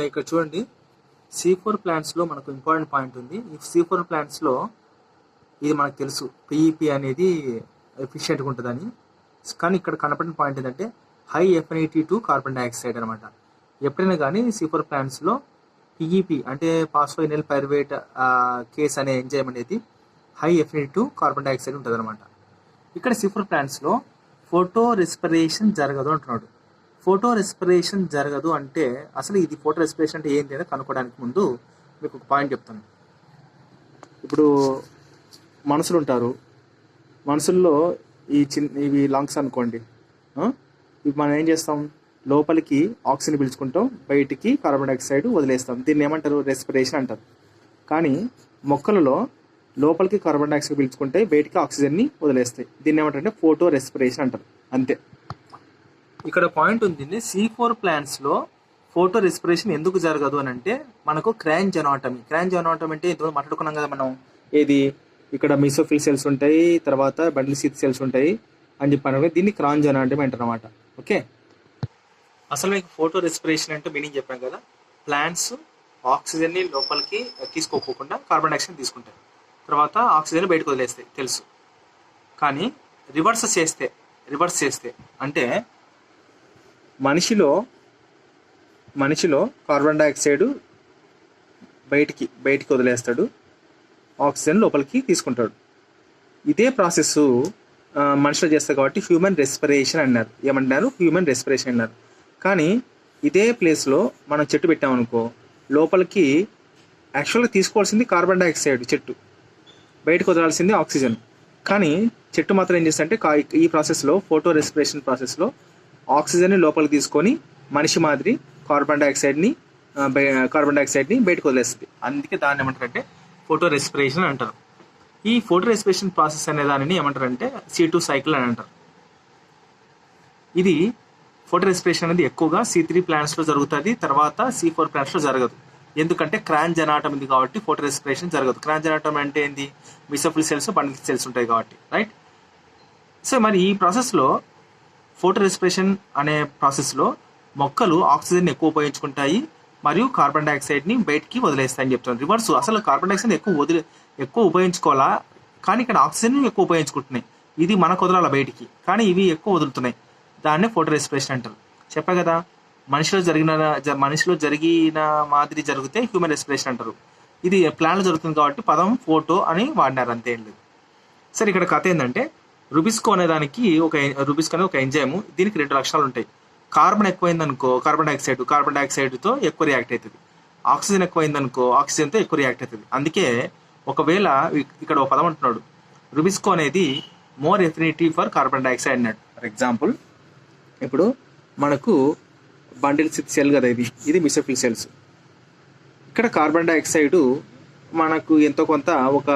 ఇక్కడ చూడండి, C4 ప్లాంట్స్లో మనకు ఇంపార్టెంట్ పాయింట్ ఉంది. ఈ C4 ప్లాంట్స్లో ఇది మనకు తెలుసు, పిఈపి అనేది ఎఫిషియెంట్గా ఉంటుందని. కానీ ఇక్కడ కనపడిన పాయింట్ ఏంటంటే high affinity to carbon dioxide అనమాట. ఎప్పుడైనా కానీ C4 ప్లాంట్స్లో పిఈపి అంటే పాస్ఫోయినైల్ పైరువేట్ కేస్ అనే ఎంజైమ్ అనేది high affinity to carbon dioxide ఉంటుంది అనమాట. ఇక్కడ C4 ప్లాంట్స్లో ఫోటో రెస్పిరేషన్ జరగదు అంటున్నాడు. ఫోటో రెస్పిరేషన్ జరగదు అంటే అసలు ఇది ఫోటో రెస్పిరేషన్ అంటే ఏంటి అని కనుక్కోవడానికి ముందు మీకు ఒక పాయింట్ చెప్తాను. ఇప్పుడు మనుషులు ఉంటారు, మనుషుల్లో ఇవి లంగ్స్ అనుకోండి. ఇవి మనం ఏం చేస్తాం, లోపలికి ఆక్సిజన్ పీల్చుకుంటాం, బయటికి కార్బన్ డైఆక్సైడ్ వదిలేస్తాం. దీన్ని ఏమంటారు, రెస్పిరేషన్ అంటారు. కానీ మొక్కలలో లోపలికి కార్బన్ డైఆక్సైడ్ పీల్చుకుంటే బయటికి ఆక్సిజన్ని వదిలేస్తాయి. దీన్ని ఏమంటారంటే ఫోటో రెస్పిరేషన్ అంటారు. అంతే. ఇక్కడ పాయింట్ ఉంది, C4 ప్లాంట్స్లో ఫోటో రెస్పిరేషన్ ఎందుకు జరగదు అని అంటే మనకు క్రాంజ్ ఎనాటమీ అంటే ఇందులో మాట్లాడుకున్నాం కదా మనం. ఏది, ఇక్కడ మిసోఫిల్ సెల్స్ ఉంటాయి, తర్వాత బండిల్ సీత్ సెల్స్ ఉంటాయి అని చెప్పాను. దీన్ని క్రాంజ్ ఎనాటమీ అంటారు అనమాట. ఓకే, అసలు మీకు ఫోటో రెస్పిరేషన్ అంటే మీనింగ్ చెప్పాను కదా. ప్లాంట్స్ ఆక్సిజన్ని లోపలికి తీసుకోకుండా కార్బన్ డైఆక్సైడ్ తీసుకుంటాయి, తర్వాత ఆక్సిజన్ బయటకు వదిలేస్తాయి తెలుసు. కానీ రివర్స్ చేస్తే అంటే మనిషిలో కార్బన్ డైఆక్సైడ్ బయటికి వదిలేస్తాడు, ఆక్సిజన్ లోపలికి తీసుకుంటాడు. ఇదే ప్రాసెస్ మనిషిలో చేస్తారు కాబట్టి హ్యూమన్ రెస్పిరేషన్ అన్నారు. ఏమంటున్నారు, హ్యూమన్ రెస్పిరేషన్ అన్నారు. కానీ ఇదే ప్లేస్లో మనం చెట్టు పెట్టామనుకో, లోపలికి యాక్చువల్గా తీసుకోవాల్సింది కార్బన్ డైఆక్సైడ్, చెట్టు బయటకు వదలాల్సింది ఆక్సిజన్. కానీ చెట్టు మాత్రం ఏం చేస్తుందంటే ఈ ప్రాసెస్లో, ఫోటో రెస్పిరేషన్ ప్రాసెస్లో ఆక్సిజన్ని లోపలికి తీసుకొని మనిషి మాదిరి కార్బన్ డైఆక్సైడ్ని బయటకు వదిలేస్తుంది. అందుకే దాన్ని ఏమంటారంటే ఫోటో రెస్పిరేషన్ అంటారు. ఈ ఫోటో రెస్పిరేషన్ ప్రాసెస్ అనే దానిని ఏమంటారంటే C2 సైకిల్ అని అంటారు. ఇది ఫోటో రెస్పిరేషన్ అనేది ఎక్కువగా C3 ప్లాంట్స్లో జరుగుతుంది, తర్వాత C4 ప్లాంట్స్లో జరగదు. ఎందుకంటే క్రాంజ్ ఎనాటమీ ఉంది కాబట్టి ఫోటో రెస్పిరేషన్ జరగదు. క్రాంజ్ ఎనాటమీ అంటే ఏంది, మిసోఫిల్ సెల్స్, బండిల్ సెల్స్ ఉంటాయి కాబట్టి, రైట్. సో మరి ఈ ప్రాసెస్లో, ఫోటో రెస్పిరేషన్ అనే ప్రాసెస్లో మొక్కలు ఆక్సిజన్ ఎక్కువ ఉపయోగించుకుంటాయి మరియు కార్బన్ డైఆక్సైడ్ని బయటికి వదిలేస్తాయని చెప్తాను. రివర్స్, అసలు కార్బన్ డైఆక్సైడ్ ఎక్కువ ఉపయోగించుకోవాలా, కానీ ఇక్కడ ఆక్సిజన్ ఎక్కువ ఉపయోగించుకుంటున్నాయి. ఇది మనకు వదలాల బయటికి, కానీ ఇవి ఎక్కువ వదులుతున్నాయి. దాన్నే ఫోటో రెస్పిరేషన్ అంటారు. చెప్పా కదా, మనిషిలో జరిగిన మాదిరి జరిగితే హ్యూమన్ రెస్పిరేషన్ అంటారు. ఇది ప్లాన్లో జరుగుతుంది కాబట్టి పదం ఫోటో అని వాడినారు, అంతే ఏం లేదు. సరే, ఇక్కడ కథ ఏంటంటే రుబిస్కో అనే ఒక ఎంజైమ్. దీనికి 2 లక్షణాలు ఉంటాయి. కార్బన్ ఎక్కువైందనుకో కార్బన్ డైఆక్సైడ్తో ఎక్కువ రియాక్ట్ అవుతుంది. ఆక్సిజన్ ఎక్కువైందనుకో ఆక్సిజన్తో ఎక్కువ రియాక్ట్ అవుతుంది. అందుకే ఒకవేళ ఇక్కడ ఒక పదం అంటున్నాడు, రుబిస్కో అనేది more affinity for carbon dioxide అన్నాడు. ఫర్ ఎగ్జాంపుల్, ఇప్పుడు మనకు బండిల్ సెల్ కదా, ఇది మిసోఫిల్ సెల్స్. ఇక్కడ కార్బన్ డైఆక్సైడ్ మనకు ఎంతో కొంత ఒక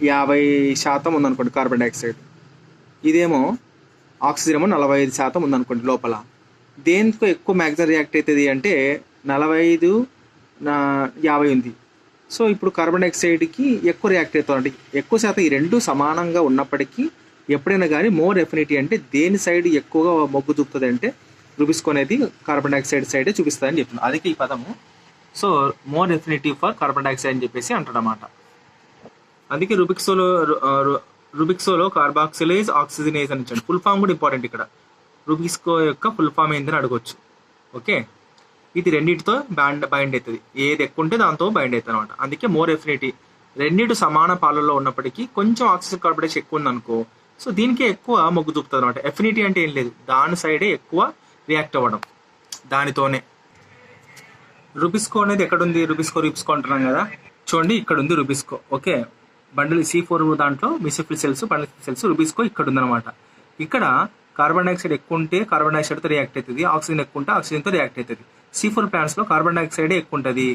50% ఉందనుకోండి కార్బన్ డైఆక్సైడ్. ఇదేమో ఆక్సిజన్ ఏమో 45% ఉందనుకోండి లోపల. దేనితో ఎక్కువ మ్యాక్సిమం రియాక్ట్ అవుతుంది అంటే 45, 50 ఉంది. సో ఇప్పుడు కార్బన్ డైఆక్సైడ్కి ఎక్కువ రియాక్ట్ అవుతుంది. ఎక్కువ శాతం ఈ రెండు సమానంగా ఉన్నప్పటికీ ఎప్పుడైనా కానీ మోర్ ఎఫినిటీ అంటే దేని సైడ్ ఎక్కువగా మొగ్గు చూపుతుంది అంటే రుబిస్కో అనేది కార్బన్ డైఆక్సైడ్ సైడే చూపిస్తుందని చెప్తున్నాను. అందుకే ఈ పదము. So more affinity for carbon dioxide అని చెప్పేసి అంటాడనమాట. అందుకే రుబిక్సోలో కార్బాక్సిలేజ్ ఆక్సిజనేజ్ అని ఇచ్చాడు. ఫుల్ ఫామ్ కూడా ఇంపార్టెంట్. ఇక్కడ రుబిక్సో యొక్క ఫుల్ ఫామ్ ఏందని అడగొచ్చు. ఓకే, ఇది రెండింటితో బైండ్ అవుతుంది. ఏది ఎక్కువ ఉంటే దాంతో బైండ్ అవుతుంది అనమాట. అందుకే మోర్ ఎఫినిటీ. రెండింటి సమాన పాలలో ఉన్నప్పటికీ కొంచెం ఆక్సిజన్ కార్బన్ డైఆక్సైడ్ ఎక్కువ ఉందనుకో, సో దీనికే ఎక్కువ మొగ్గు చూపుతుంది అనమాట. ఎఫినిటీ అంటే ఏం లేదు, దాని సైడే ఎక్కువ రియాక్ట్ అవ్వడం, దానితోనే. రుబిస్కో అనేది ఎక్కడుంది, రుబిస్కో అంటున్నాం కదా, చూడండి ఇక్కడ ఉంది రుబిస్కో. ఓకే, బండిల్ C4 దాంట్లో mesophyll cells, bundle cells, rubisco ఇక్కడ ఉందన్నమాట. ఇక్కడ కార్బన్ డైఆక్సైడ్ ఎక్కువ ఉంటే కార్బన్ డైఆక్సైడ్తో రియాక్ట్ అవుతుంది, ఆక్సిజన్ ఎక్కువ ఉంటే ఆక్సిజన్తో రియాక్ట్ అవుతుంది. C4 ప్లాంట్స్లో కార్బన్ డైఆక్సైడే ఎక్కువ ఉంటుంది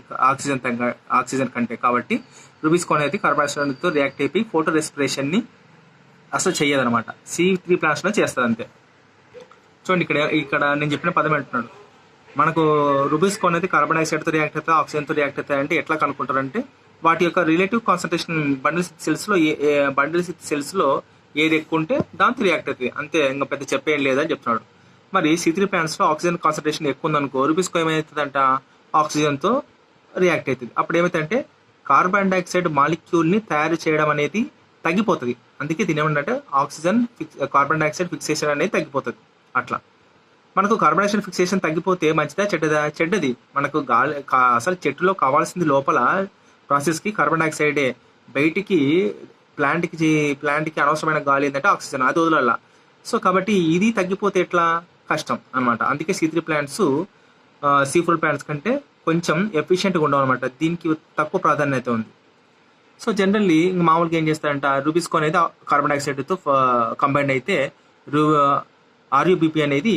ఆక్సిజన్ కంటే. కాబట్టి రుబిస్కో అనేది కార్బన్ డైఆక్సైడ్తో రియాక్ట్ అయిపోయి ఫోటో రెస్పిరేషన్ని అసలు చెయ్యదనమాట. C3 ప్లాంట్స్లో చేస్తుంది అంతే. చూడండి, ఇక్కడ నేను చెప్పిన పదం అంటున్నాడు, మనకు రుబిస్కో అనేది కార్బన్ డైఆక్సైడ్తో రియాక్ట్ అవుతాయి, ఆక్సిజన్తో రియాక్ట్ అవుతాయి అంటే ఎట్లా కనుక్కుంటారంటే వాటి యొక్క రిలేటివ్ కాన్సన్ట్రేషన్ బండిల్ సెల్స్లో ఏది ఎక్కువ ఉంటే దాంతో రియాక్ట్ అవుతుంది అంతే, ఇంకా పెద్ద చెప్పేం లేదని చెప్తున్నాడు. మరి C3 ప్లాంట్స్లో ఆక్సిజన్ కాన్సన్ట్రేషన్ ఎక్కువ ఉందనుకో రూబిస్కో ఏమవుతుందంట ఆక్సిజన్తో రియాక్ట్ అవుతుంది. అప్పుడు ఏమవుతుందంటే కార్బన్ డైఆక్సైడ్ మాలిక్యూల్ని తయారు చేయడం అనేది తగ్గిపోతుంది. అందుకే దీని ఏమంటే ఆక్సిజన్ కార్బన్ డైఆక్సైడ్ ఫిక్సేషన్ అనేది తగ్గిపోతుంది. అట్లా మనకు కార్బన్ డైఆక్సైడ్ ఫిక్సేషన్ తగ్గిపోతే మంచిదా చెడ్డదా? చెడ్డది. మనకు గాలి అసలు చెట్టులో కావాల్సింది లోపల ప్రాసెస్కి కార్బన్ డైఆక్సైడే, బయటికి ప్లాంట్కి అనవసరమైన గాలి ఏంటంటే ఆక్సిజన్, అది వదలాల. సో కాబట్టి ఇది తగ్గిపోతే ఎట్లా? కష్టం అనమాట. అందుకే C3 ప్లాంట్స్ C4 ప్లాంట్స్ కంటే కొంచెం ఎఫిషియెంట్గా ఉండవు అనమాట. దీనికి తక్కువ ప్రాధాన్యత ఉంది. సో జనరల్లీ మామూలుగా ఏం చేస్తారంట రూబిస్కో అనేది కార్బన్ డైఆక్సైడ్తో కంబైండ్ అయితే RuBP అనేది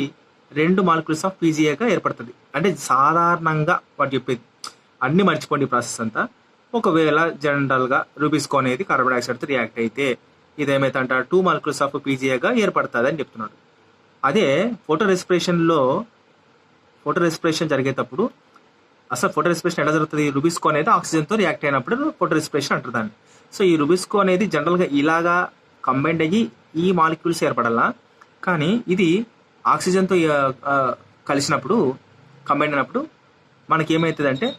2 మాలిక్యూల్స్ ఆఫ్ PGAగా ఏర్పడుతుంది. అంటే సాధారణంగా వాడు చెప్పేది, అన్ని మర్చిపోండి ప్రాసెస్ అంతా. ఒకవేళ జనరల్గా రూబిస్కో అనేది కార్బన్ డైఆక్సైడ్తో రియాక్ట్ అయితే ఇదేమైతే అంట 2 మాలిక్యూల్స్ ఆఫ్ PGAగా ఏర్పడుతుంది అని చెప్తున్నాడు. అదే ఫోటో రెస్పిరేషన్ జరిగేటప్పుడు అసలు ఫోటో రెస్పిరేషన్ ఎలా జరుగుతుంది? రూబిస్కో అనేది ఆక్సిజన్తో రియాక్ట్ అయినప్పుడు ఫోటో రెస్పిరేషన్ అంటారు దాన్ని. సో ఈ రూబిస్కో అనేది జనరల్గా ఇలాగా కంబైండ్ అయ్యి ఈ మాలిక్యూల్స్ ఏర్పడాలా, కానీ ఇది ఆక్సిజన్తో కలిసినప్పుడు కంబైండ్ అయినప్పుడు మనకి ఏమవుతుందంటే